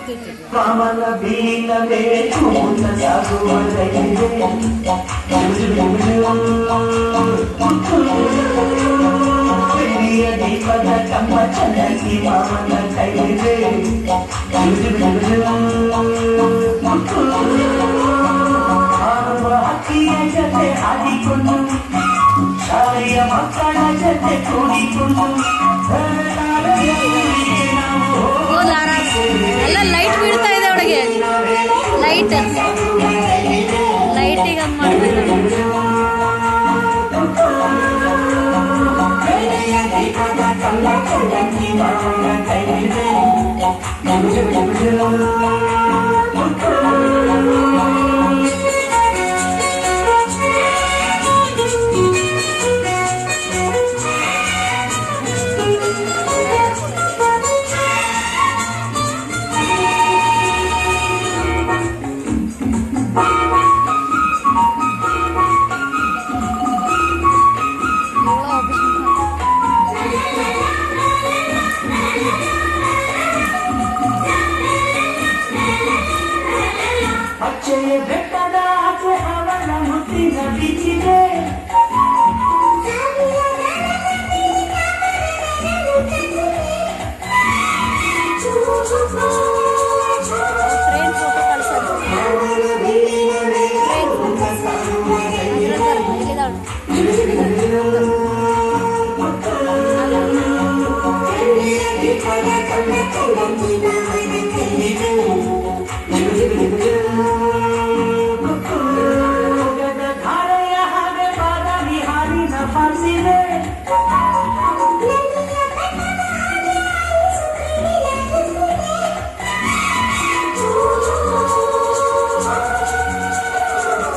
ಕಾಮನ ಬೀನವೇ ಕೂತ ಸಾಗುವರೆಗಿದೆ ಬೆಳ್ಳಿಯ ದೀಪದ ಕಮ್ಮ ಚನ್ನಕಿ ಮಾಮನ ಕೈಲಿದೆ ಆಡುವ ಹಕ್ಕಿಯ ಜೊತೆ ಹಾಡಿಕೊಂಡು ಶಾಲೆಯ ಮಕ್ಕಳ ಜೊತೆ ಕೂಡಿಕೊಂಡು ಎಲ್ಲ ಲೈಟ್ ಬೀಳ್ತಾ ಇದೆ ಅವಳಿಗೆ ಲೈಟಿಗೆ ಹಂಗೆ ಮಾಡ್ತಾ ಬೆಟ್ಟದ ಆಚೆ ಅವನ ಮುತ್ತಿನ ಬೀಚಿದೆ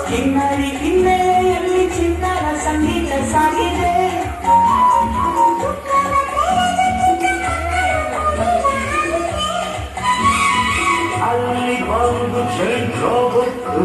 ಕಿನ್ನರಿ ಹಿನ್ನೆಲೆಯಲ್ಲಿ ಚಿನ್ನದ ಸಂಗೀತ ಸಾಗಿದೆ ಅಲ್ಲಿ ಒಂದು ಟ್ರೈನ್ ಹೋಗುತ್ತು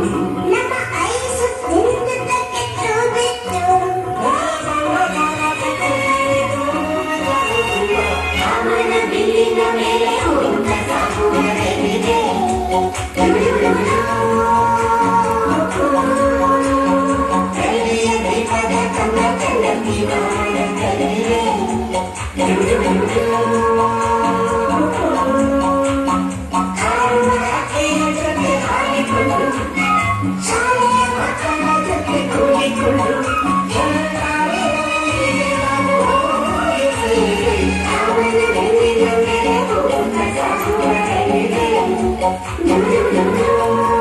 No.